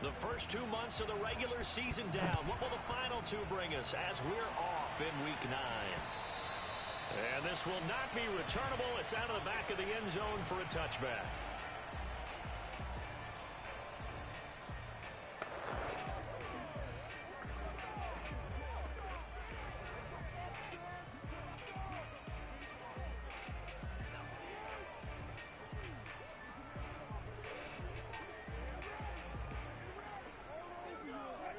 The first 2 months of the regular season down. What will the final 2 bring us as we're off in Week 9? And this will not be returnable. It's out of the back of the end zone for a touchback.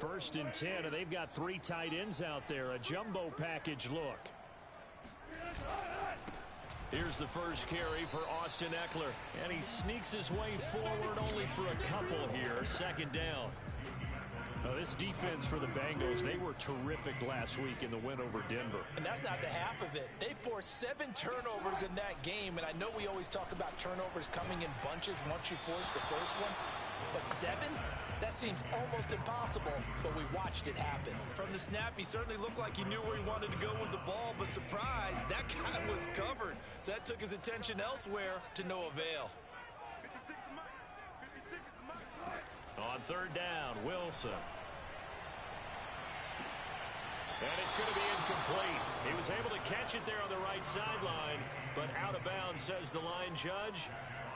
First and 10, and they've got 3 tight ends out there. A jumbo package look. Here's the first carry for Austin Ekeler, and he sneaks his way forward only for a couple here. Second down. This defense for the Bengals, they were terrific last week in the win over Denver. And that's not the half of it. They forced 7 turnovers in that game, and I know we always talk about turnovers coming in bunches once you force the first one. But 7? That seems almost impossible, but we watched it happen. From the snap, he certainly looked like he knew where he wanted to go with the ball, but surprise, that guy was covered. So that took his attention elsewhere to no avail. On third down, Wilson. And it's going to be incomplete. He was able to catch it there on the right sideline, but out of bounds, says the line judge.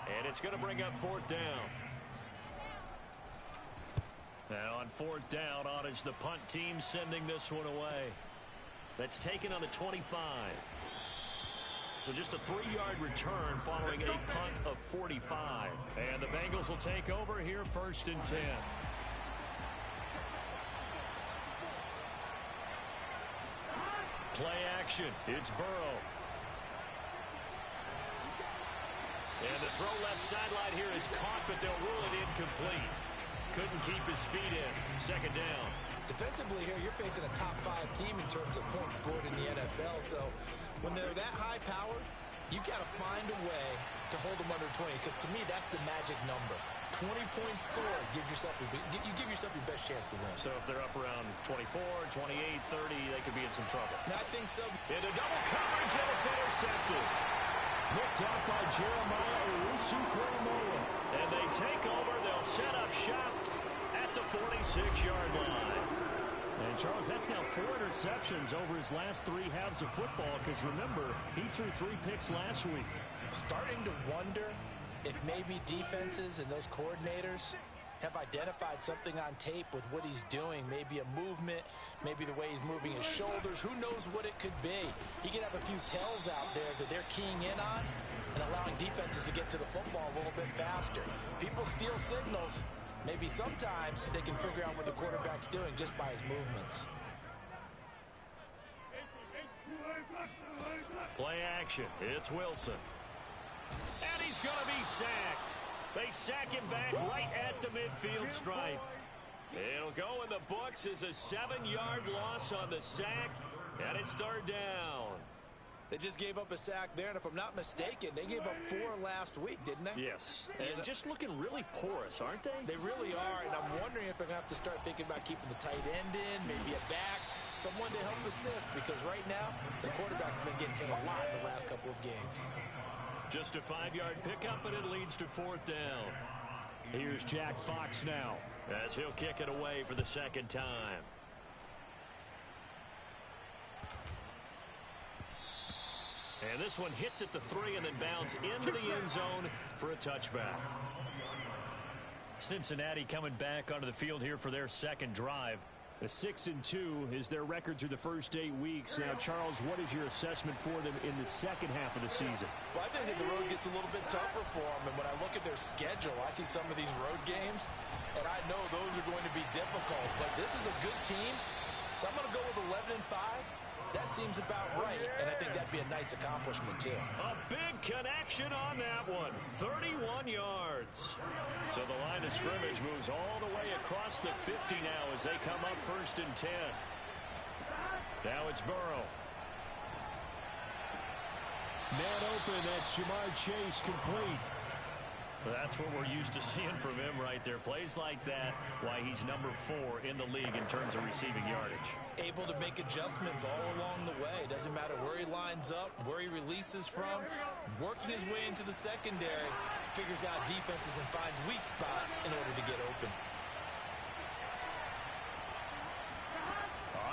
And it's going to bring up fourth down. Now on fourth down, on is the punt team sending this one away. That's taken on the 25. So just a 3-yard return following a punt of 45. And the Bengals will take over here first and 10. Play action. It's Burrow. And the throw left sideline here is caught, but they'll rule it incomplete. Couldn't keep his feet in. Second down. Defensively here, you're facing a top 5 team in terms of points scored in the NFL. So when they're that high powered, you've got to find a way to hold them under 20. Because to me, that's the magic number. 20 points scored gives yourself you give yourself your best chance to win. So if they're up around 24, 28, 30, they could be in some trouble. I think so. Into double coverage, and it's intercepted. Picked up by Jeremiah Usfl. And they take over. They'll set up shop at the 46-yard line. And, Charles, that's now 4 interceptions over his last 3 halves of football because, remember, he threw 3 picks last week. Starting to wonder if maybe defenses and those coordinators have identified something on tape with what he's doing. Maybe a movement, maybe the way he's moving his shoulders. Who knows what it could be? He could have a few tells out there that they're keying in on and allowing defenses to get to the football a little bit faster. People steal signals. Maybe sometimes they can figure out what the quarterback's doing just by his movements. Play action. It's Wilson. And he's going to be sacked. They sack him back right at the midfield stripe. It'll go in the books as a 7-yard loss on the sack, and it's third down. They just gave up a sack there, and if I'm not mistaken, they gave up 4 last week, didn't they? Yes, and just looking really porous, aren't they? They really are, and I'm wondering if they're going to have to start thinking about keeping the tight end in, maybe a back, someone to help assist, because right now, the quarterback's been getting hit a lot in the last couple of games. Just a 5-yard pickup, and it leads to fourth down. Here's Jack Fox now, as he'll kick it away for the second time. And this one hits at the 3 and then bounds into the end zone for a touchback. Cincinnati coming back onto the field here for their second drive. A 6-2 is their record through the first 8 weeks. Now, Charles, what is your assessment for them in the second half of the season? Well, I think that the road gets a little bit tougher for them. And when I look at their schedule, I see some of these road games, and I know those are going to be difficult. But this is a good team, so I'm going to go with 11-5. That seems about right, and I think that'd be a nice accomplishment, too. A big connection on that one. 31 yards. So the line of scrimmage moves all the way across the 50 now as they come up first and 10. Now it's Burrow. Man open, that's Jamar Chase complete. That's what we're used to seeing from him right there. Plays like that, why he's number 4 in the league in terms of receiving yardage. Able to make adjustments all along the way. Doesn't matter where he lines up, where he releases from. Working his way into the secondary, figures out defenses and finds weak spots in order to get open.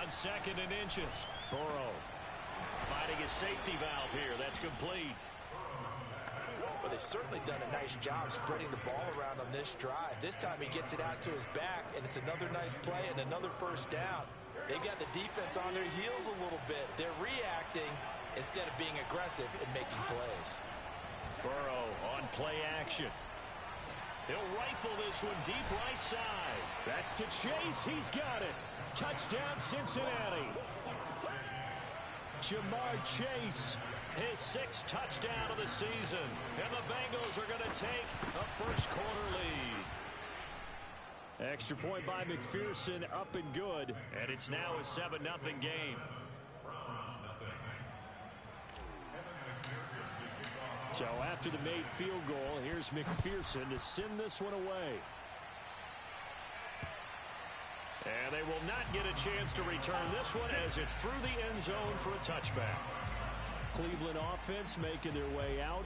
on 2nd and inches. Burrow finding a safety valve here. That's complete. Well, they've certainly done a nice job spreading the ball around on this drive. This time he gets it out to his back, and it's another nice play and another first down. They've got the defense on their heels a little bit. They're reacting instead of being aggressive and making plays. Burrow on play action. He'll rifle this one deep right side. That's to Chase. He's got it. Touchdown, Cincinnati. Jamar Chase, his 6th touchdown of the season. And the Bengals are going to take a first-quarter lead. Extra point by McPherson, up and good. And it's now a 7-0 game. So after the made field goal, here's McPherson to send this one away. And they will not get a chance to return this one as it's through the end zone for a touchback. Cleveland offense making their way out.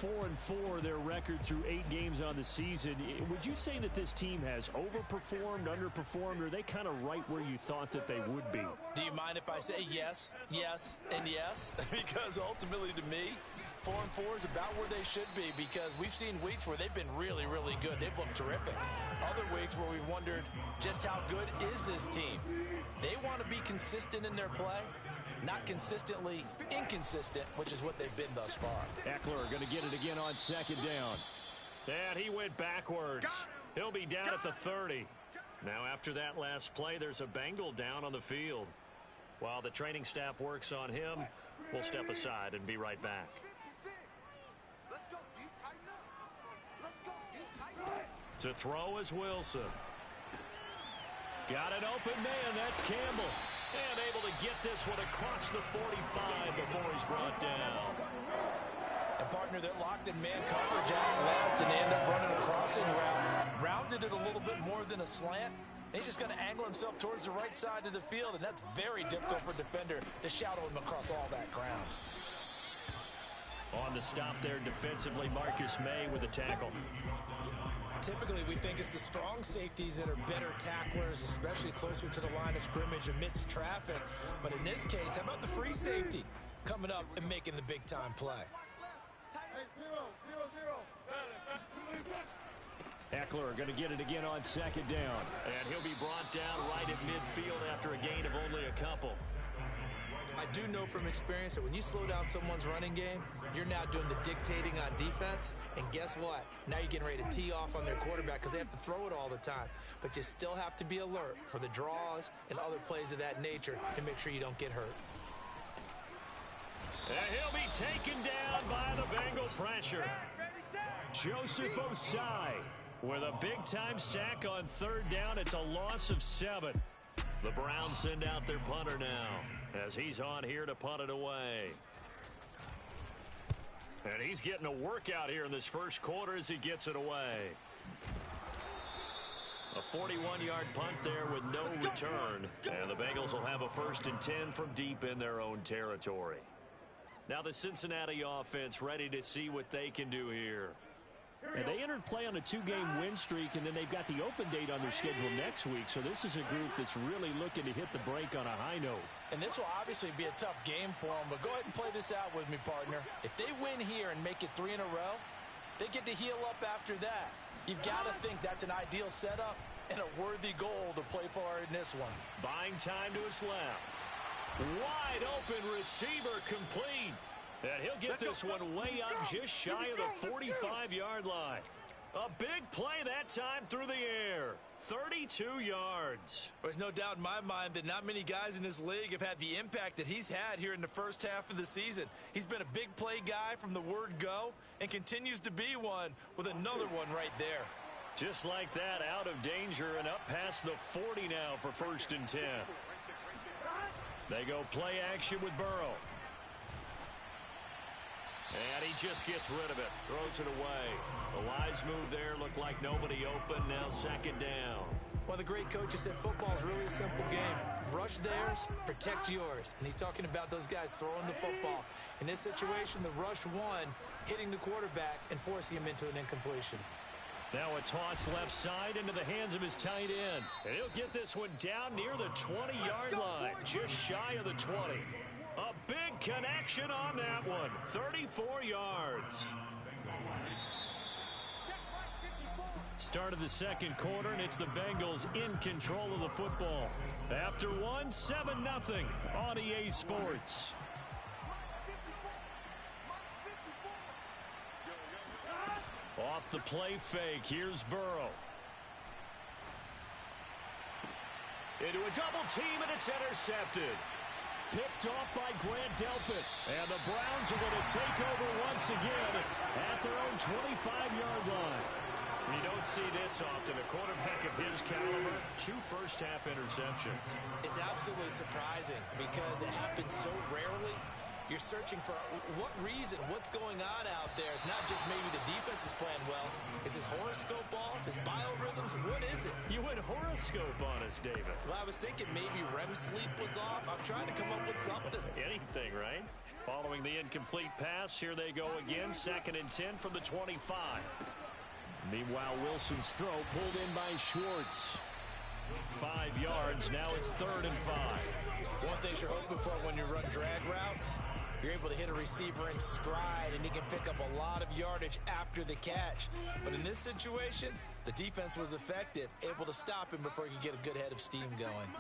4-4 their record through 8 games on the season. Would you say that this team has overperformed, underperformed, or are they kind of right where you thought that they would be? Do you mind if I say yes, yes, and yes? Because ultimately to me, 4-4 is about where they should be, because we've seen weeks where they've been really, really good. They've looked terrific. Other weeks where we've wondered just how good is this team. They want to be consistent in their play, not consistently inconsistent, which is what they've been thus far. Eckler going to get it again on 2nd down. And he went backwards. He'll be down at the 30. Now after that last play, there's a Bengal down on the field. While the training staff works on him, we'll step aside and be right back. To throw is Wilson. Got an open man. That's Campbell. And able to get this one across the 45 before he's brought down. And partner, they're locked in man coverage out left, and they end up running a crossing route. Rounded it a little bit more than a slant. And he's just going to angle himself towards the right side of the field, and that's very difficult for a defender to shadow him across all that ground. On the stop there defensively, Marcus May with a tackle. Typically, we think it's the strong safeties that are better tacklers, especially closer to the line of scrimmage amidst traffic. But in this case, how about the free safety coming up and making the big-time play? Eckler going to get it again on 2nd down. And he'll be brought down right at midfield after a gain of only a couple. I do know from experience that when you slow down someone's running game, you're now doing the dictating on defense. And guess what? Now you're getting ready to tee off on their quarterback because they have to throw it all the time. But you still have to be alert for the draws and other plays of that nature to make sure you don't get hurt. And he'll be taken down by the Bengal pressure. Joseph Osai with a big-time sack on 3rd down. It's a loss of 7. The Browns send out their punter now as he's on here to punt it away. And he's getting a workout here in this first quarter as he gets it away. A 41-yard punt there with no return. And the Bengals will have a 1st and 10 from deep in their own territory. Now the Cincinnati offense ready to see what they can do here. And they entered play on a 2-game win streak, and then they've got the open date on their schedule next week. So this is a group that's really looking to hit the break on a high note. And this will obviously be a tough game for them, but go ahead and play this out with me, partner. If they win here and make it 3 in a row, they get to heal up after that. You've got to think that's an ideal setup and a worthy goal to play for in this one. Buying time to his left. Wide open receiver complete. And he'll get this one way up just shy of the 45-yard line. A big play that time through the air. 32 yards. There's no doubt in my mind that not many guys in this league have had the impact that he's had here in the first half of the season. He's been a big play guy from the word go and continues to be one with another one right there. Just like that, out of danger and up past the 40 now for 1st and 10. They go play action with Burrow. And he just gets rid of it. Throws it away. The wise move there. Looked like nobody open. Now 2nd down. Well, the great coach said football is really a simple game. Rush theirs, protect yours. And he's talking about those guys throwing the football. In this situation, the rush won, hitting the quarterback and forcing him into an incompletion. Now a toss left side into the hands of his tight end. And he'll get this one down near the 20-yard line, just shy of the 20. A big connection on that one, 34 yards. Start of the second quarter, and it's the Bengals in control of the football. After one, 7-0 on EA Sports. Off the play fake, here's Burrow. Into a double team, and it's intercepted. Picked off by Grant Delpit. And the Browns are going to take over once again at their own 25-yard line. You don't see this often. A quarterback of his caliber, 2 first-half interceptions. It's absolutely surprising because it happens so rarely. You're searching for what reason, what's going on out there. It's not just maybe the defense is playing well. Is his horoscope off? His biorhythms? What is it? You went horoscope on us, David. Well, I was thinking maybe REM sleep was off. I'm trying to come up with something. Anything, right? Following the incomplete pass, here they go again. 2nd and 10 from the 25. Meanwhile, Wilson's throw pulled in by Schwartz. 5 yards. Now it's 3rd and 5. One thing you're hoping for when you run drag routes, you're able to hit a receiver in stride, and he can pick up a lot of yardage after the catch. But in this situation, the defense was effective, able to stop him before he could get a good head of steam going.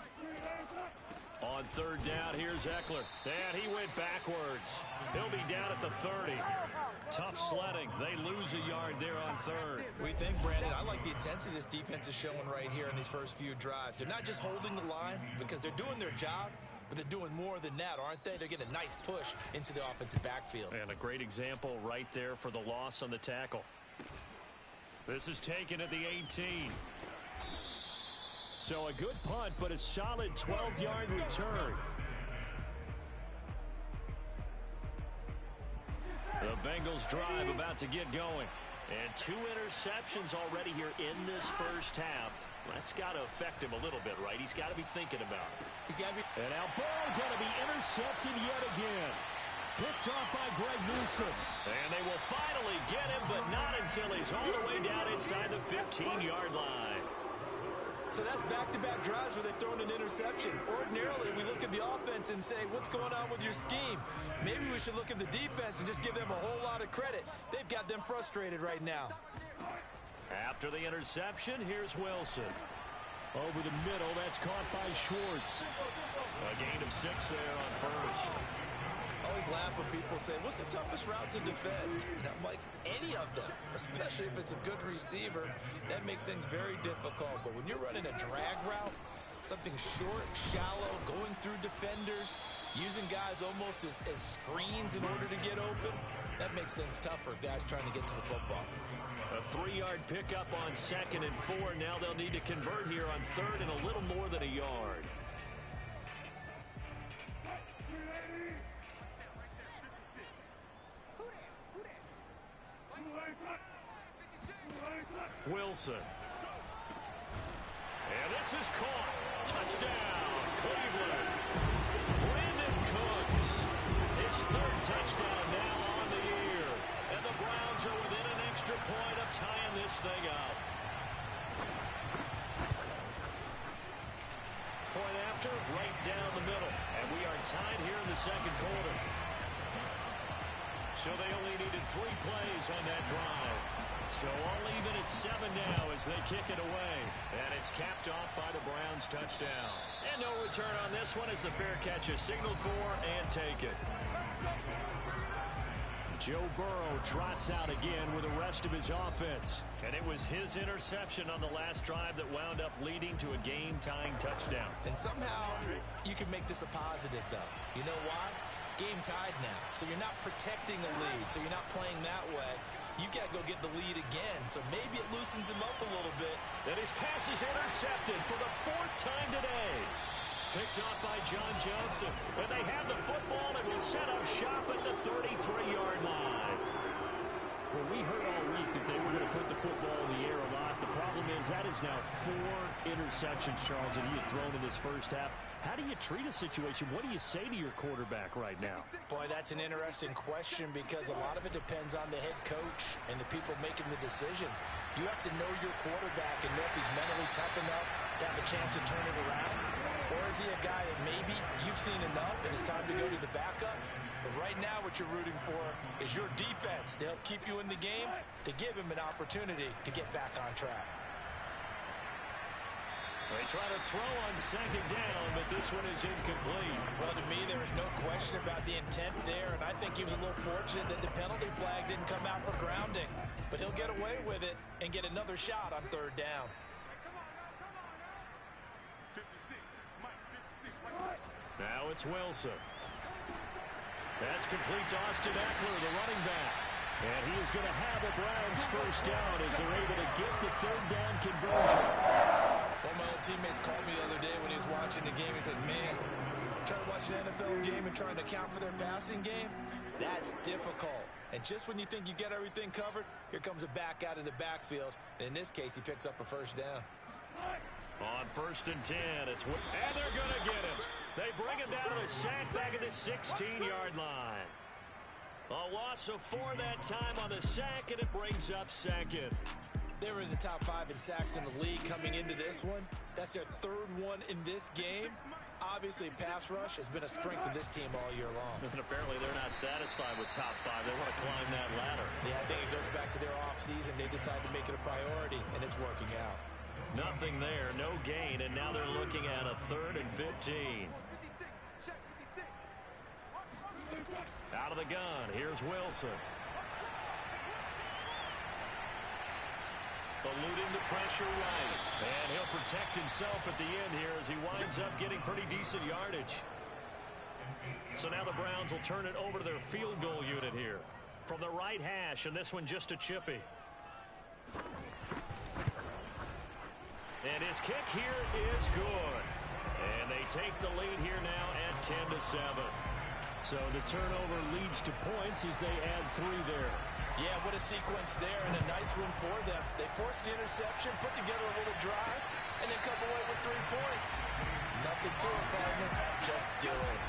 On 3rd down, here's Eckler. And he went backwards. He'll be down at the 30. Tough sledding. They lose a yard there on 3rd. We think, Brandon, I like the intensity this defense is showing right here in these first few drives. They're not just holding the line because they're doing their job, but they're doing more than that, aren't they? They're getting a nice push into the offensive backfield. And a great example right there for the loss on the tackle. This is taken at the 18. So a good punt, but a solid 12-yard return. The Bengals drive about to get going. And 2 interceptions already here in this first half. That's got to affect him a little bit, right? He's got to be thinking about it. He's got to be. And now Burrow going to be intercepted yet again. Picked off by Greg Newsome. And they will finally get him, but not until he's all the way down inside the 15-yard line. So that's back-to-back drives where they've thrown an interception. Ordinarily, we look at the offense and say, what's going on with your scheme? Maybe we should look at the defense and just give them a whole lot of credit. They've got them frustrated right now. After the interception, here's Wilson. Over the middle, that's caught by Schwartz. A gain of 6 there on 1st. I always laugh when people say, what's the toughest route to defend? And I'm like, any of them, especially if it's a good receiver. That makes things very difficult. But when you're running a drag route, something short, shallow, going through defenders, using guys almost as screens in order to get open, that makes things tougher, guys trying to get to the football. A 3-yard pickup on 2nd and 4. Now they'll need to convert here on 3rd and a little more than a yard. Wilson. And this is caught. Touchdown, Cleveland. Brandon Cooks. His 3rd touchdown now on the year. And the Browns are within an extra point of tying this thing up. Point after, right down the middle. And we are tied here in the second quarter. So they only needed 3 plays on that drive. So all even at 7 now as they kick it away. And it's capped off by the Browns' touchdown. And no return on this one as the fair catch is signaled for and taken. Joe Burrow trots out again with the rest of his offense. And it was his interception on the last drive that wound up leading to a game-tying touchdown. And somehow you can make this a positive, though. You know why? Game tied now. So you're not protecting a lead. So you're not playing that way. You got to go get the lead again. So maybe it loosens him up a little bit. And his pass is intercepted for the 4th time today. Picked off by John Johnson. And they have the football and will set up shop at the 33-yard line. Well, we heard all week that they were going to put the football in the air a lot. The problem is as that is now 4 interceptions, Charles, that he has thrown in this first half. How do you treat a situation? What do you say to your quarterback right now? Boy, that's an interesting question because a lot of it depends on the head coach and the people making the decisions. You have to know your quarterback and know if he's mentally tough enough to have a chance to turn it around. Or is he a guy that maybe you've seen enough and it's time to go to the backup? But right now what you're rooting for is your defense to help keep you in the game, to give him an opportunity to get back on track. They try to throw on second down, but this one is incomplete. Well, to me, there is no question about the intent there, and I think he was a little fortunate that the penalty flag didn't come out for grounding. But he'll get away with it and get another shot on third down. Now it's Wilson. That's complete to Austin Eckler, the running back. And he is going to have a Browns first down as they're able to get the third down conversion. One of my old teammates called me the other day when he was watching the game. He said, man, trying to watch an NFL game and trying to account for their passing game, that's difficult. And just when you think you get everything covered, here comes a back out of the backfield. And in this case, he picks up a first down. On 1st and 10, and they're going to get him. They bring him down to the sack back at the 16-yard line. A loss of 4 that time on the sack, and it brings up second. They were in the top 5 in sacks in the league coming into this one. That's their 3rd one in this game. Obviously, pass rush has been a strength of this team all year long. And apparently they're not satisfied with top 5. They want to climb that ladder. Yeah, I think it goes back to their offseason. They decided to make it a priority, and it's working out. Nothing there, no gain, and now they're looking at a 3rd and 15. Out of the gun, here's Wilson. Eluding the pressure right. And he'll protect himself at the end here as he winds up getting pretty decent yardage. So now the Browns will turn it over to their field goal unit here. From the right hash, and this one just a chippy. And his kick here is good. And they take the lead here now at 10-7. So the turnover leads to points as they add 3 there. Yeah, what a sequence there, and a nice one for them. They force the interception, put together a little drive, and then come away with 3 points. Nothing to it, partner. Just do it.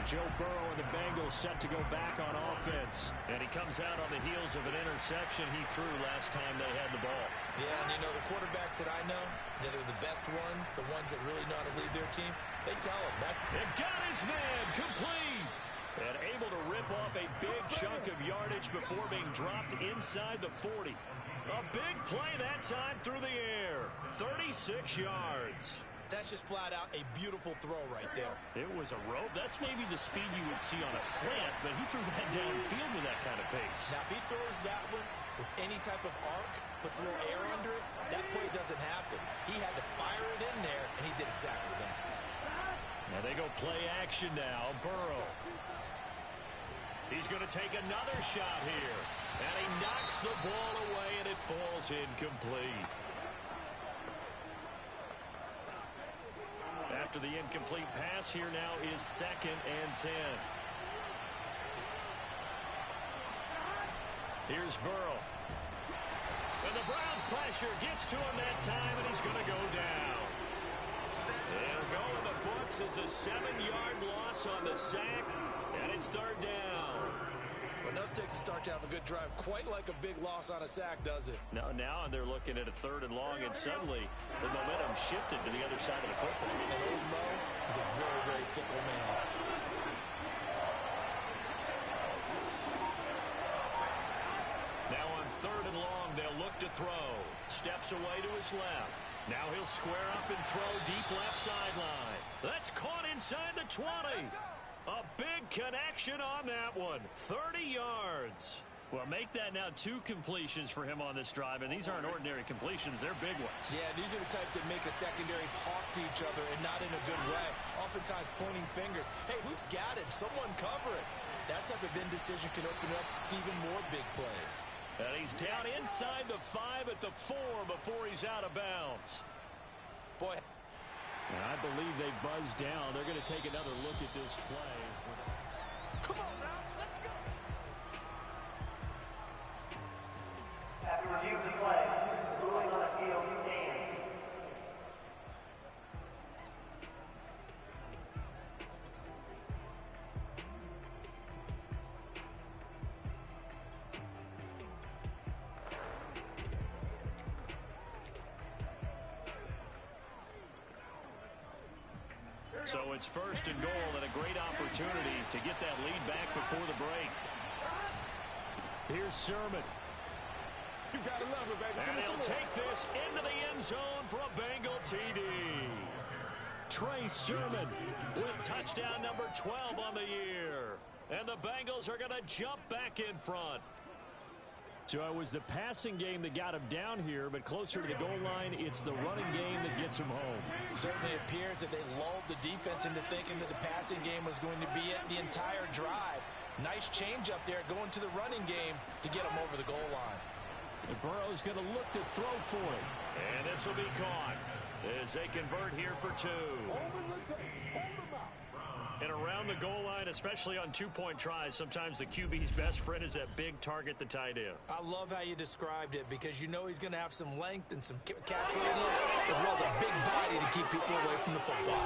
Joe Burrow and the Bengals set to go back on offense. And he comes out on the heels of an interception he threw last time they had the ball. Yeah, and you know, the quarterbacks that I know that are the best ones, the ones that really know how to lead their team, they tell them that. They've got his man complete. And able to rip off a big chunk of yardage before being dropped inside the 40. A big play that time through the air. 36 yards. That's just flat out a beautiful throw right there. It was a rope. That's maybe the speed you would see on a slant, but he threw that downfield with that kind of pace. Now, if he throws that one with any type of arc, puts a little air under it, that play doesn't happen. He had to fire it in there, and he did exactly that. Now they go play action now. Burrow. He's going to take another shot here. And he knocks the ball away, and it falls incomplete. After the incomplete pass, here now is 2nd and 10. Here's Burrow. And the Browns pressure gets to him that time, and he's going to go down. They'll go in the books as a 7-yard loss on the sack, and it's 3rd down. Well, nothing takes a start to have a good drive quite like a big loss on a sack, does it? No, now they're looking at a 3rd and long, and suddenly the momentum shifted to the other side of the football. And old Mo is a very, very fickle man. Now on 3rd and long, they'll look to throw. Steps away to his left. Now he'll square up and throw deep left sideline. That's caught inside the 20. A big connection on that one. 30 yards. Well, make that now 2 completions for him on this drive, and these aren't ordinary completions. They're big ones. Yeah, these are the types that make a secondary talk to each other and not in a good way. Oftentimes pointing fingers. Hey, who's got him? Someone cover it. That type of indecision can open up to even more big plays. And he's down inside the 5 at the 4 before he's out of bounds. Boy. And I believe they buzzed down. They're going to take another look at this play. Come on now, let's go. After review of the play, So it's first and goal and a great opportunity to get that lead back before the break. Here's Sermon. You gotta love it, baby. And he'll take this into the end zone for a Bengal TD. Trey Sermon with touchdown number 12 on the year. And the Bengals are going to jump back in front. So it was the passing game that got him down here, but closer to the goal line, it's the running game that gets him home. Certainly appears that they lulled the defense into thinking that the passing game was going to be it the entire drive. Nice change up there going to the running game to get him over the goal line. And Burrow's going to look to throw for it. And this will be caught as they convert here for two. And around the goal line, especially on two-point tries, sometimes the QB's best friend is that big target, the tight end. I love how you described it because you know he's going to have some length and some catch radius as well as a big body to keep people away from the football.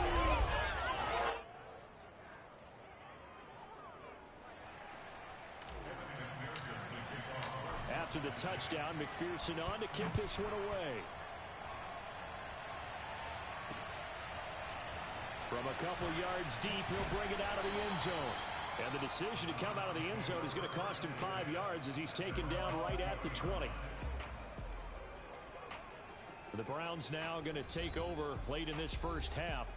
After the touchdown, McPherson on to kick this one away. From a couple yards deep, he'll bring it out of the end zone. And the decision to come out of the end zone is going to cost him 5 yards as he's taken down right at the 20. The Browns now going to take over late in this first half.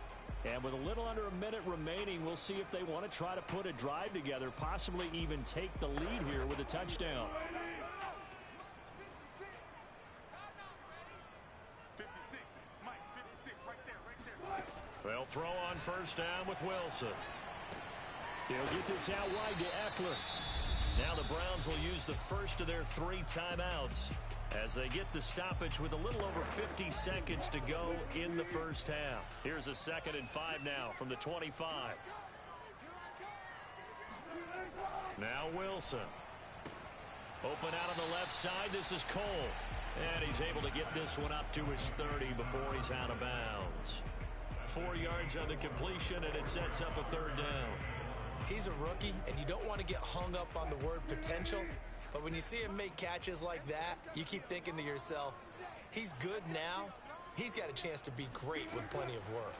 And with a little under a minute remaining, we'll see if they want to try to put a drive together, possibly even take the lead here with a touchdown. 56, Mike, 56, right there. They'll throw on first down with Wilson. He'll get this out wide to Eckler. Now the Browns will use the first of their 3 timeouts as they get the stoppage with a little over 50 seconds to go in the first half. Here's a 2nd and 5 now from the 25. Now Wilson. Open out on the left side. This is Cole. And he's able to get this one up to his 30 before he's out of bounds. 4 yards on the completion, and it sets up a 3rd down. He's a rookie, and you don't want to get hung up on the word potential. But when you see him make catches like that, you keep thinking to yourself, he's good now. He's got a chance to be great with plenty of work.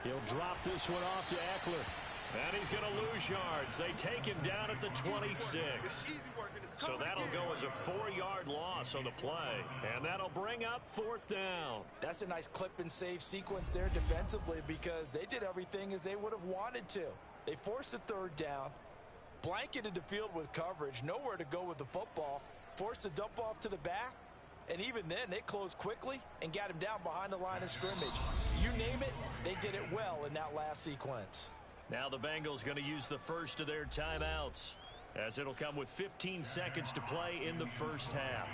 He'll drop this one off to Eckler. And he's going to lose yards. They take him down at the 26. So that'll go as a 4-yard loss on the play. And that'll bring up 4th down. That's a nice clip and save sequence there defensively because they did everything as they would have wanted to. They forced the 3rd down, blanketed the field with coverage, nowhere to go with the football, forced the dump off to the back, and even then they closed quickly and got him down behind the line of scrimmage. You name it, they did it well in that last sequence. Now the Bengals going to use the first of their timeouts as it'll come with 15 seconds to play in the first half.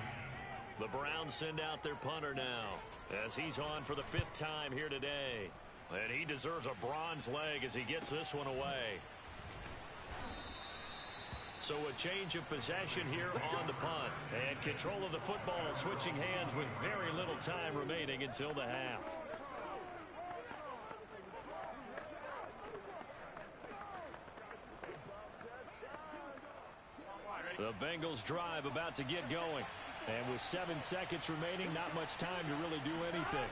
The Browns send out their punter now as he's on for the 5th time here today. And he deserves a bronze leg as he gets this one away. So a change of possession here on the punt. And control of the football switching hands with very little time remaining until the half. The Bengals drive about to get going. And with 7 seconds remaining, not much time to really do anything.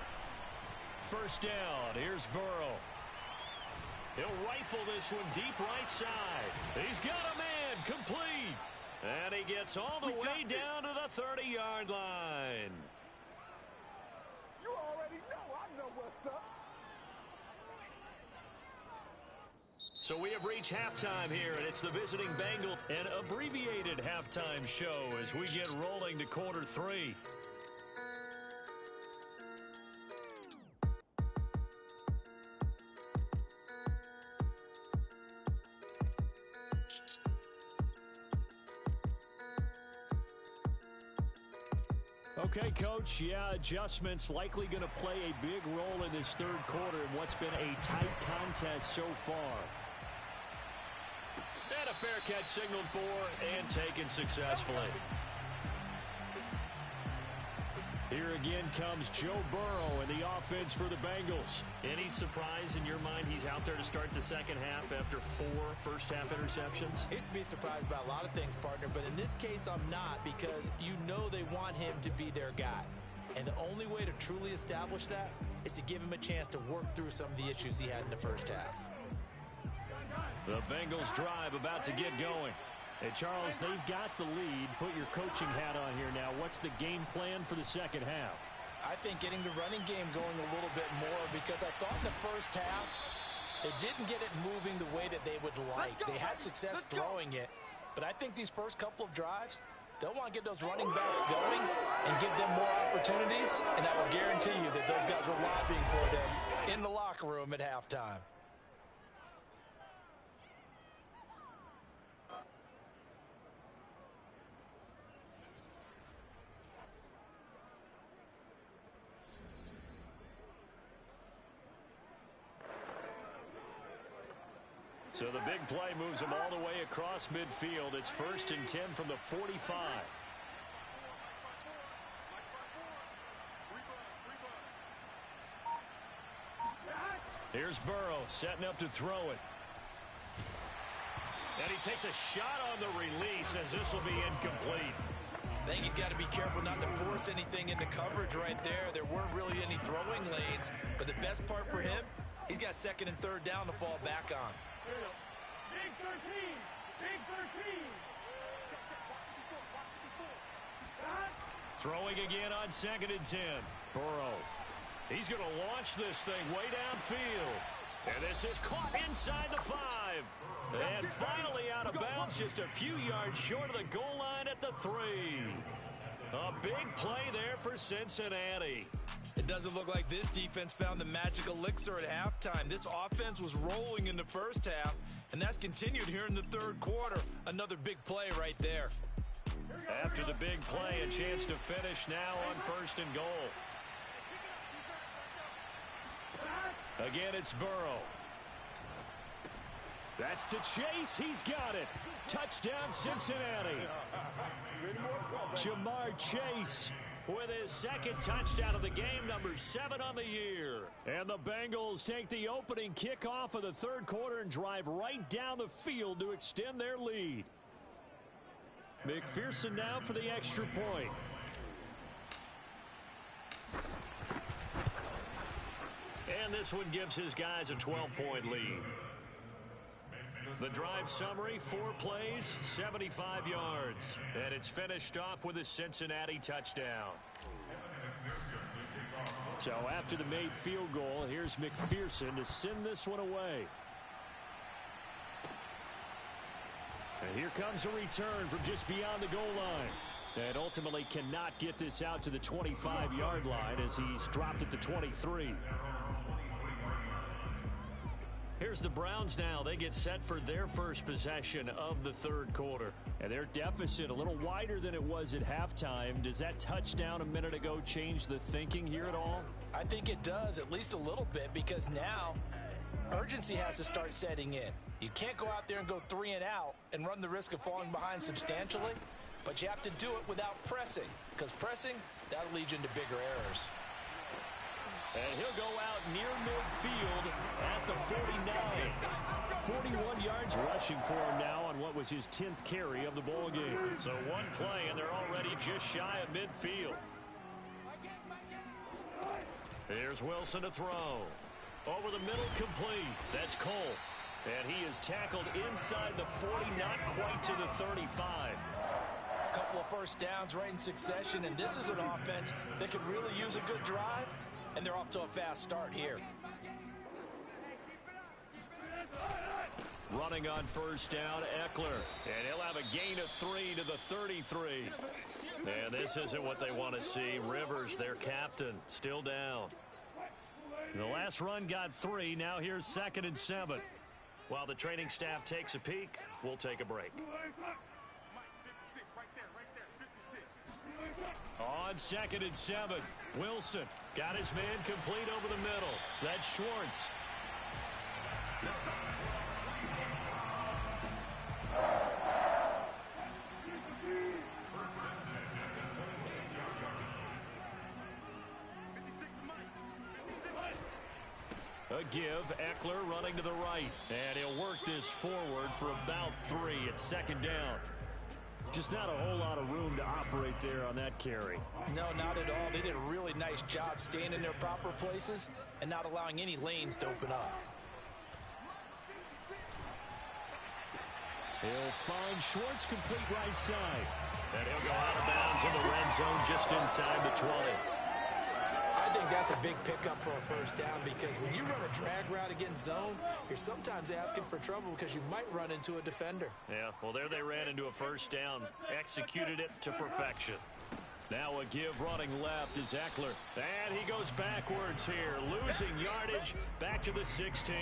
First down, here's Burrow. He'll rifle this one deep right side. He's got a man, complete. And he gets all the way down to the 30-yard line. You already know. I know what's up. So we have reached halftime here, and it's the visiting Bengals, an abbreviated halftime show as we get rolling to quarter 3. Okay, Coach, yeah, adjustments likely going to play a big role in this 3rd quarter in what's been a tight contest so far. And a fair catch signaled for and taken successfully. Here again comes Joe Burrow and the offense for the Bengals. Any surprise in your mind he's out there to start the second half after 4 first-half interceptions? He's to be surprised by a lot of things, partner, but in this case I'm not because you know they want him to be their guy. And the only way to truly establish that is to give him a chance to work through some of the issues he had in the first half. The Bengals drive about to get going. Hey, Charles, they've got the lead. Put your coaching hat on here now. What's the game plan for the second half? I think getting the running game going a little bit more, because I thought in the first half they didn't get it moving the way that they would like. They had success throwing it, but I think these first couple of drives, they'll want to get those running backs going and give them more opportunities, and I will guarantee you that those guys were lobbying for them in the locker room at halftime. So the big play moves him all the way across midfield. It's 1st and 10 from the 45. Here's Burrow setting up to throw it. And he takes a shot on the release as this will be incomplete. I think he's got to be careful not to force anything into coverage right there. There weren't really any throwing lanes, but the best part for him, he's got 2nd and 3rd down to fall back on. Big 13! Big 13! Throwing again on 2nd and 10. Burrow. He's going to launch this thing way downfield. And this is caught inside the 5. And finally out of bounds, just a few yards short of the goal line at the 3. A big play there for Cincinnati. It doesn't look like this defense found the magic elixir at halftime. This offense was rolling in the first half, and that's continued here in the 3rd quarter. Another big play right there. After the big play, a chance to finish now on 1st and goal. Again, it's Burrow. That's to Chase. He's got it. Touchdown, Cincinnati. Jamar Chase with his 2nd touchdown of the game, number 7 on the year. And the Bengals take the opening kickoff of the 3rd quarter and drive right down the field to extend their lead. McPherson now for the extra point. And this one gives his guys a 12-point lead. The drive summary, 4 plays, 75 yards. And it's finished off with a Cincinnati touchdown. So after the made field goal, here's McPherson to send this one away. And here comes a return from just beyond the goal line. And ultimately cannot get this out to the 25-yard line as he's dropped it to 23. Here's the Browns now. They get set for their first possession of the 3rd quarter. And their deficit a little wider than it was at halftime. Does that touchdown a minute ago change the thinking here at all? I think it does, at least a little bit, because now urgency has to start setting in. You can't go out there and go 3 and out and run the risk of falling behind substantially, but you have to do it without pressing, because pressing, that'll lead you into bigger errors. And he'll go out near midfield at the 49. 41 yards rushing for him now on what was his 10th carry of the ball game. So one play, and they're already just shy of midfield. Here's Wilson to throw. Over the middle, complete. That's Cole. And he is tackled inside the 40, not quite to the 35. A couple of first downs right in succession, and this is an offense that could really use a good drive. And they're off to a fast start here. Running on 1st down, Eckler. And he'll have a gain of 3 to the 33. And this isn't what they want to see. Rivers, their captain, still down. The last run got 3. Now here's 2nd and 7. While the training staff takes a peek, we'll take a break. On 2nd and 7, Wilson got his man complete over the middle. That's Schwartz. A give, Eckler running to the right. And he'll work this forward for about 3 at 2nd down. Just not a whole lot of room to operate separate there on that carry. No, not at all. They did a really nice job staying in their proper places and not allowing any lanes to open up. He'll find Schwartz complete right side. And he'll go out of bounds in the red zone just inside the 20. I think that's a big pickup for a first down because when you run a drag route against zone, you're sometimes asking for trouble because you might run into a defender. Yeah, well, there they ran into a first down. Executed it to perfection. Now a give running left is Eckler. And he goes backwards here, losing yardage back to the 16.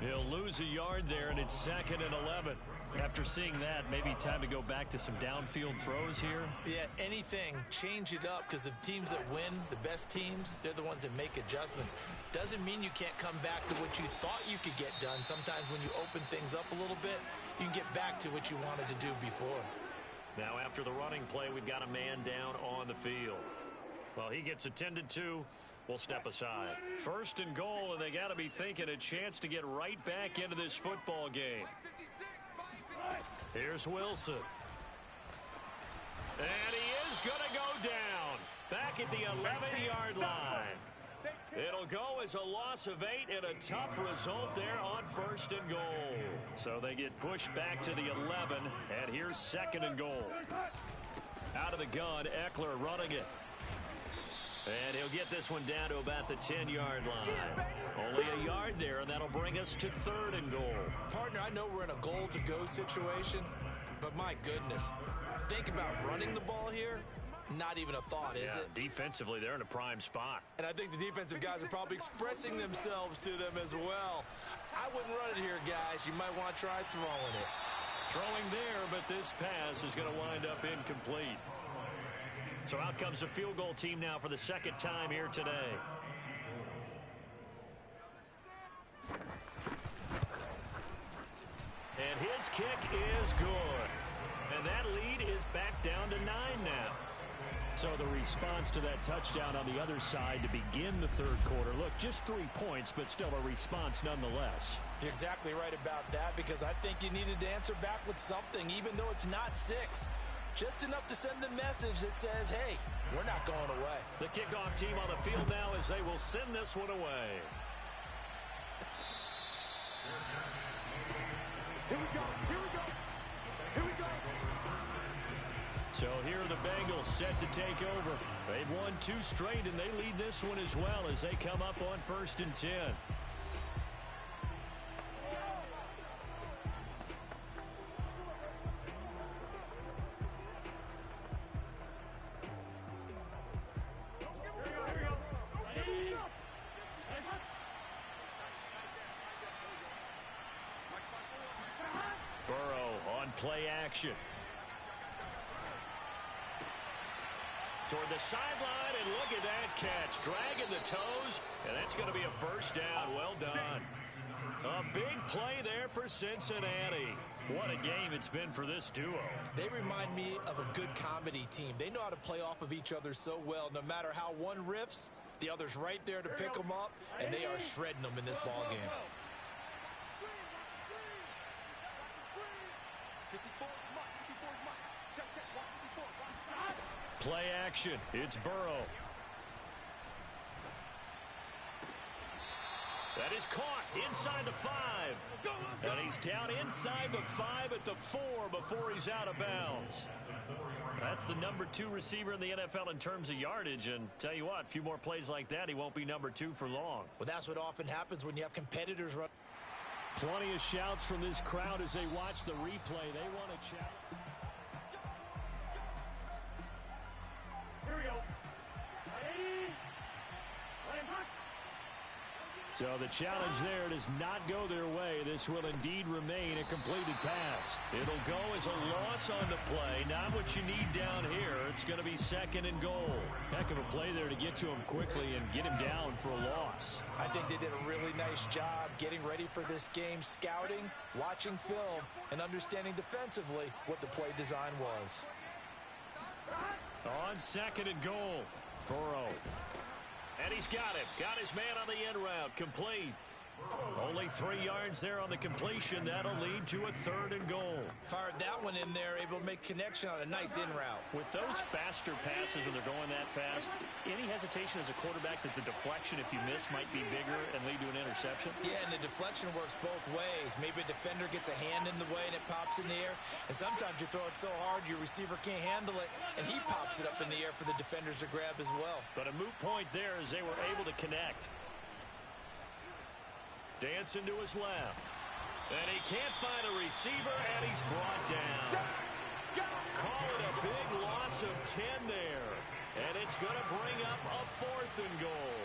He'll lose a yard there, and it's 2nd and 11. After seeing that, maybe time to go back to some downfield throws here. Yeah, anything. Change it up because the teams that win, the best teams, they're the ones that make adjustments. Doesn't mean you can't come back to what you thought you could get done. Sometimes when you open things up a little bit, you can get back to what you wanted to do before. Now after the running play, we've got a man down on the field. Well, he gets attended to. We'll step aside. 1st and goal, and they got to be thinking a chance to get right back into this football game. Here's Wilson. And he is going to go down. Back at the 11-yard line. It'll go as a loss of 8 and a tough result there on 1st and goal. So they get pushed back to the 11, and here's 2nd and goal. Out of the gun, Eckler running it. And he'll get this one down to about the 10-yard line. Only a yard there, and that'll bring us to 3rd and goal. Partner, I know we're in a goal-to-go situation, but my goodness. Think about running the ball here. Not even a thought, is it? Defensively, they're in a prime spot. And I think the defensive guys are probably expressing themselves to them as well. I wouldn't run it here, guys. You might want to try throwing it. Throwing there, but this pass is going to wind up incomplete. So out comes the field goal team now for the 2nd time here today. And his kick is good. And that lead is back down to 9 now. So the response to that touchdown on the other side to begin the 3rd quarter. Look, just 3 points, but still a response nonetheless. You're exactly right about that because I think you needed to answer back with something, even though it's not 6. Just enough to send the message that says, hey, we're not going away. The kickoff team on the field now as they will send this one away. Here we go. Here we go. Here we go. So here are the Bengals set to take over. They've won 2 straight, and they lead this one as well as they come up on 1st and 10. Play action. Toward the sideline, and look at that catch. Dragging the toes, and that's going to be a first down. Well done. A big play there for Cincinnati. What a game it's been for this duo. They remind me of a good comedy team. They know how to play off of each other so well. No matter how one riffs, the other's right there to pick them up, and they are shredding them in this ball game. Play action. It's Burrow. That is caught inside the 5. And he's down inside the 5 at the 4 before he's out of bounds. That's the number 2 receiver in the NFL in terms of yardage. And tell you what, a few more plays like that, he won't be number 2 for long. Well, that's what often happens when you have competitors run. Plenty of shouts from this crowd as they watch the replay. They want to shout. Here we go. So the challenge there does not go their way. This will indeed remain a completed pass. It'll go as a loss on the play. Not what you need down here. It's going to be 2nd and goal. Heck of a play there to get to him quickly and get him down for a loss. I think they did a really nice job getting ready for this game, scouting, watching film, and understanding defensively what the play design was. On 2nd and goal, Burrow. And he's got him. Got his man on the end route. Complete. Only 3 yards there on the completion. That'll lead to a 3rd and goal. Fired that one in there, able to make connection on a nice in route. With those faster passes when they're going that fast, any hesitation as a quarterback that the deflection, if you miss, might be bigger and lead to an interception? Yeah, and the deflection works both ways. Maybe a defender gets a hand in the way and it pops in the air. And sometimes you throw it so hard your receiver can't handle it, and he pops it up in the air for the defenders to grab as well. But a moot point there as they were able to connect. Dancing to his left. And he can't find a receiver, and he's brought down. Call it a big loss of 10 there. And it's going to bring up a 4th and goal.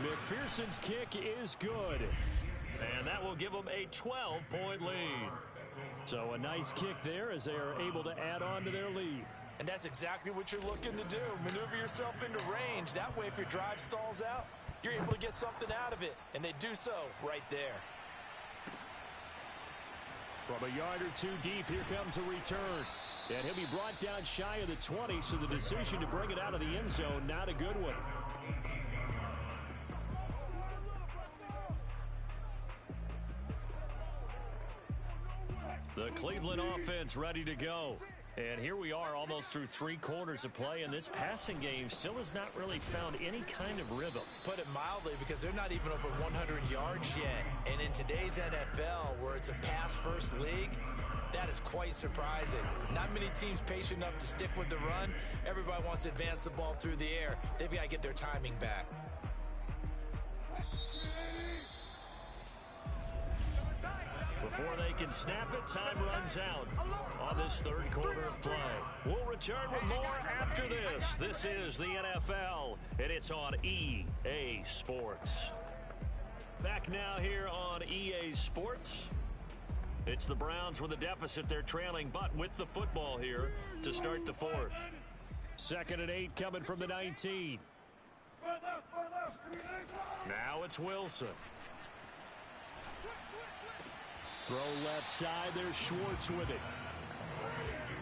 McPherson's kick is good. And that will give them a 12-point lead. So a nice kick there as they are able to add on to their lead. And that's exactly what you're looking to do. Maneuver yourself into range. That way, if your drive stalls out, you're able to get something out of it. And they do so right there. From a yard or 2 deep, here comes a return. And he'll be brought down shy of the 20, so the decision to bring it out of the end zone, not a good one. The Cleveland offense ready to go. And here we are almost through 3 quarters of play, and this passing game still has not really found any kind of rhythm. Put it mildly, because they're not even over 100 yards yet. And in today's NFL, where it's a pass-first league, that is quite surprising. Not many teams patient enough to stick with the run. Everybody wants to advance the ball through the air. They've got to get their timing back. Before they can snap it, time runs out on this 3rd quarter of play. We'll return with more after this. This is the NFL, and it's on EA Sports. Back now here on EA Sports. It's the Browns with a deficit. They're trailing, but with the football here to start the 4th. 2nd and 8 coming from the 19. Now it's Wilson. Throw left side. There's Schwartz with it.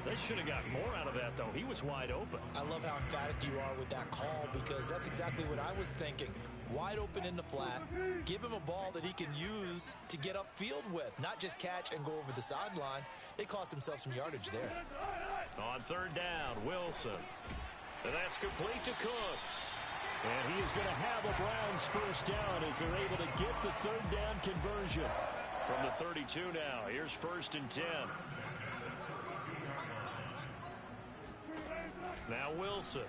They should have gotten more out of that, though. He was wide open. I love how emphatic you are with that call, because that's exactly what I was thinking. Wide open in the flat. Give him a ball that he can use to get upfield with, not just catch and go over the sideline. They cost themselves some yardage there. On 3rd down, Wilson. And that's complete to Cooks. And he is going to have a Browns 1st down as they're able to get the 3rd down conversion. From the 32 now, here's 1st and 10. Now Wilson.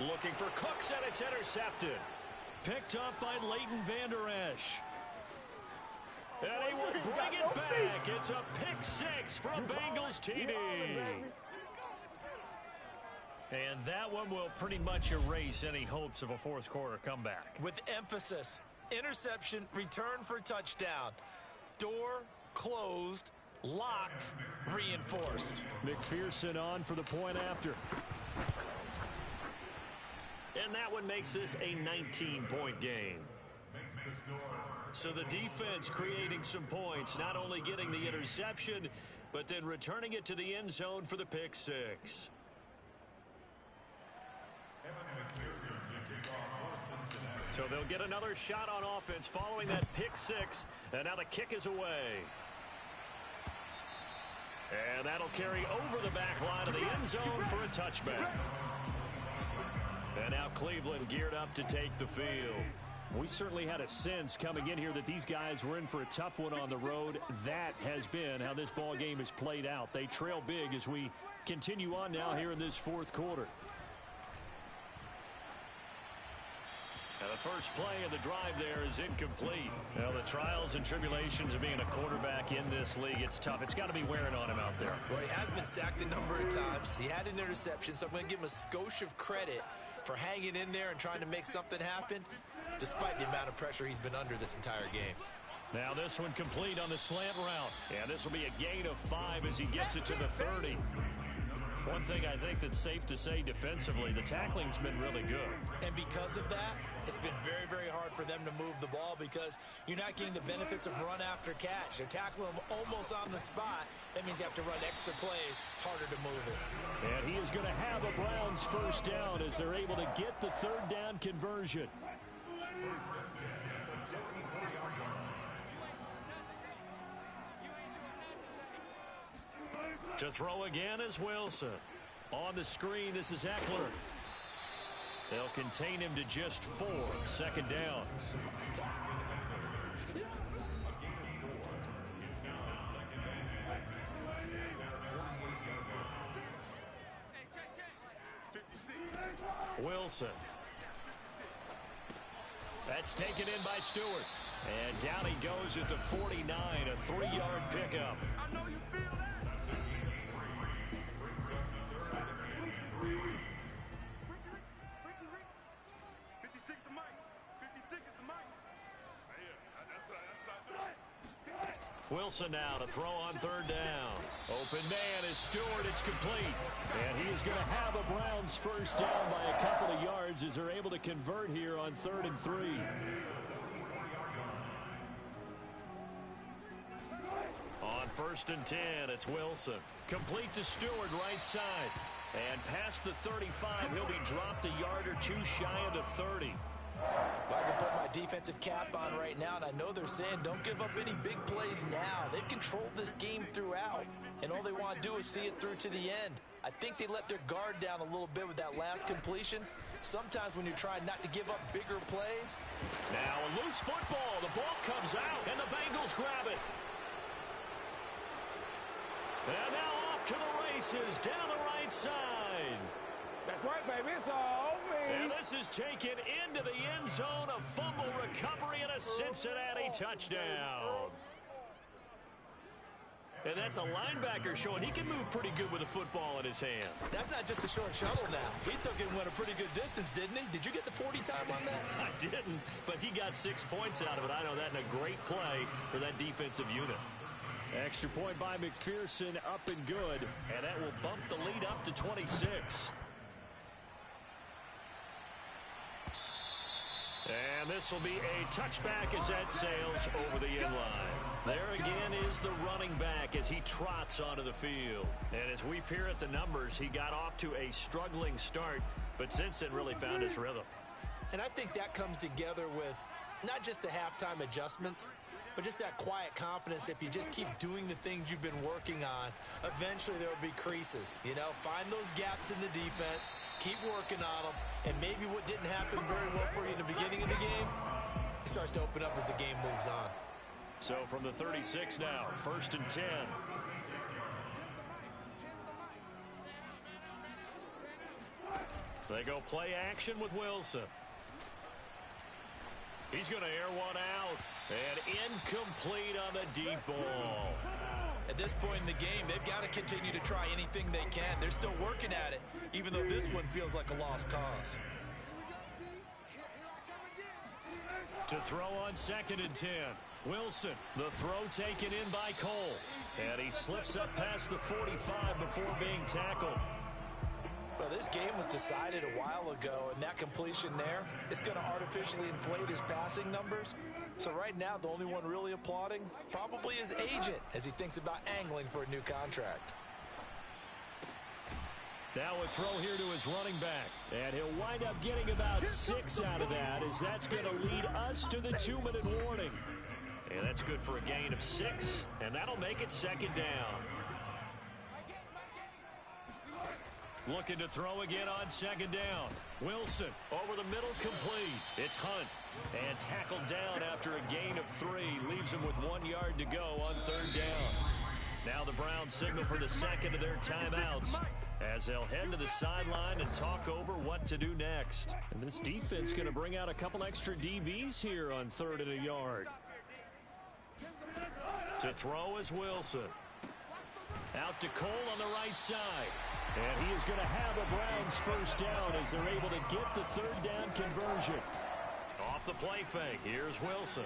Looking for Cooks, and it's intercepted. Picked up by Leighton Vander Esch. And he will bring it back. It's a pick 6 from Bengals TD. And that one will pretty much erase any hopes of a 4th quarter comeback. With emphasis, interception, return for touchdown. Door closed, locked, reinforced. McPherson on for the point after. And that one makes this a 19-point game. So the defense creating some points, not only getting the interception, but then returning it to the end zone for the pick 6. So they'll get another shot on offense following that pick 6, and now the kick is away. And that'll carry over the back line of the end zone for a touchback. And now Cleveland geared up to take the field. We certainly had a sense coming in here that these guys were in for a tough one on the road. That has been how this ball game has played out. They trail big as we continue on now here in this 4th quarter. Now the first play of the drive there is incomplete. Now the trials and tribulations of being a quarterback in this league, it's tough. It's got to be wearing on him out there. Well, he has been sacked a number of times. He had an interception, so I'm going to give him a skosh of credit for hanging in there and trying to make something happen, despite the amount of pressure he's been under this entire game. Now this one complete on the slant route. And this will be a gain of 5 as he gets it to the 30. One thing I think that's safe to say defensively, the tackling's been really good. And because of that, it's been very, very hard for them to move the ball because you're not getting the benefits of run after catch. They're tackling them almost on the spot. That means you have to run extra plays, harder to move it. And he is going to have a Browns first down as they're able to get the third down conversion. To throw again is Wilson. On the screen, this is Usfl. They'll contain him to just 4. Second down. Wilson. That's taken in by Stewart. And down he goes at the 49, a 3-yard pickup. I know you feel that. Wilson now to throw on third down. Open man is Stewart. It's complete. And he is going to have a Browns first down by a couple of yards as they're able to convert here on 3rd and 3. On 1st and 10, it's Wilson. Complete to Stewart, right side. And past the 35, he'll be dropped a yard or 2 shy of the 30. I can put my defensive cap on right now, and I know they're saying don't give up any big plays now. They've controlled this game throughout, and all they want to do is see it through to the end. I think they let their guard down a little bit with that last completion. Sometimes when you're trying not to give up bigger plays. Now a loose football. The ball comes out, and the Bengals grab it. And now off to the races down the right side. That's right, baby. It's all me. And this is taken into the end zone. A fumble recovery and a Cincinnati touchdown. And that's a linebacker showing he can move pretty good with a football in his hand. That's not just a short shuttle now. He took it and went a pretty good distance, didn't he? Did you get the 40 time on that? I didn't, but he got 6 points out of it. I know that in a great play for that defensive unit. Extra point by McPherson, up and good. And that will bump the lead up to 26. And this will be a touchback as that sails over the end line. There again is the running back as he trots onto the field. And as we peer at the numbers, he got off to a struggling start, but since then really found his rhythm. And I think that comes together with not just the halftime adjustments, but just that quiet confidence. If you just keep doing the things you've been working on, eventually there will be creases. You know, find those gaps in the defense, keep working on them, and maybe what didn't happen very well for you in the beginning of the game, it starts to open up as the game moves on. So from the 36 now, 1st and 10. They go play action with Wilson. He's going to air one out. And incomplete on the deep ball. At this point in the game, they've got to continue to try anything they can. They're still working at it, even though this one feels like a lost cause. To throw on 2nd and 10. Wilson, the throw taken in by Cole. And he slips up past the 45 before being tackled. Well, this game was decided a while ago, and that completion there is going to artificially inflate his passing numbers. So right now, the only one really applauding probably his agent as he thinks about angling for a new contract. Now a throw here to his running back. And he'll wind up getting about 6 out of that as that's going to lead us to the 2-minute warning. And that's good for a gain of 6, and that'll make it 2nd down. Looking to throw again on 2nd down. Wilson over the middle, complete. It's Hunt. And tackled down after a gain of 3. Leaves him with 1 yard to go on 3rd down. Now the Browns signal for the second of their timeouts as they'll head to the sideline and talk over what to do next. And this defense going to bring out a couple extra DBs here on 3rd and a yard. To throw is Wilson. Out to Cole on the right side. And he is going to have a Browns first down as they're able to get the 3rd down conversion. Off the play fake, here's Wilson.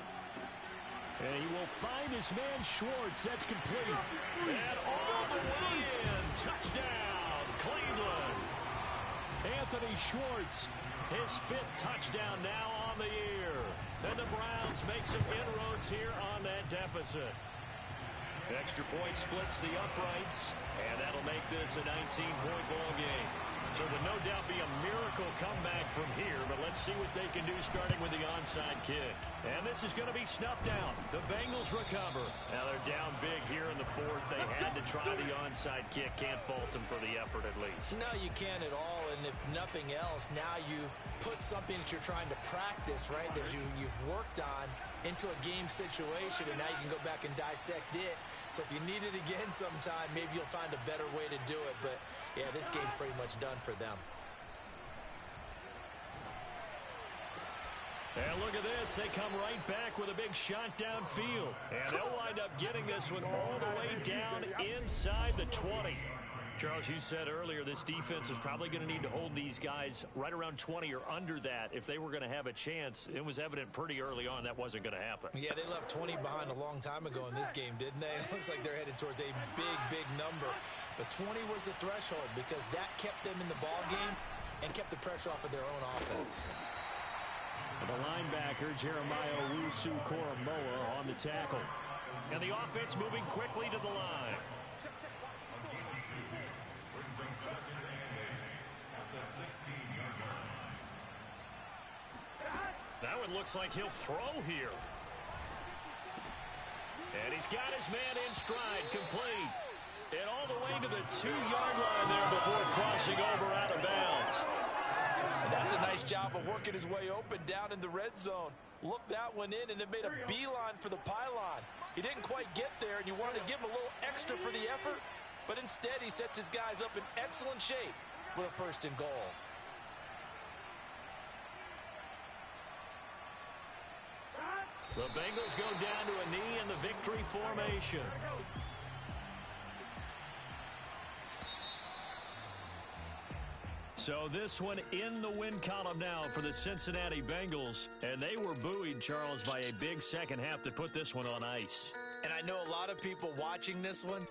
And he will find his man Schwartz. That's complete. And all the way in. Touchdown, Cleveland. Anthony Schwartz, his 5th touchdown now on the year. And the Browns make some inroads here on that deficit. Extra point splits the uprights, and that'll make this a 19-point ball game. So there would no doubt be a miracle comeback from here, but let's see what they can do starting with the onside kick. And this is going to be snuffed out. The Bengals recover. Now they're down big here in the 4th. They had to try the onside kick. Can't fault them for the effort at least. No, you can't at all. And if nothing else, now you've put something that you're trying to practice, right, that you've worked on into a game situation, and now you can go back and dissect it. So if you need it again sometime, maybe you'll find a better way to do it. But, yeah, this game's pretty much done for them. And look at this. They come right back with a big shot downfield. And they'll wind up getting this one all the way down inside the 20. Charles, you said earlier this defense is probably going to need to hold these guys right around 20 or under that if they were going to have a chance. It was evident pretty early on that wasn't going to happen. Yeah, they left 20 behind a long time ago in this game, didn't they? It looks like they're headed towards a big, big number. But 20 was the threshold because that kept them in the ball game and kept the pressure off of their own offense. The linebacker, Jeremiah Owusu-Koramoah, on the tackle. And the offense moving quickly to the line. That one looks like he'll throw here. And he's got his man in stride, complete. And all the way to the 2-yard line there before crossing over out of bounds. And that's a nice job of working his way open down in the red zone. Looked that one in and then made a beeline for the pylon. He didn't quite get there, and you wanted to give him a little extra for the effort. But instead, he sets his guys up in excellent shape with a 1st and goal. The Bengals go down to a knee in the victory formation. So this one in the win column now for the Cincinnati Bengals. And they were buoyed, Charles, by a big second half to put this one on ice. And I know a lot of people watching this one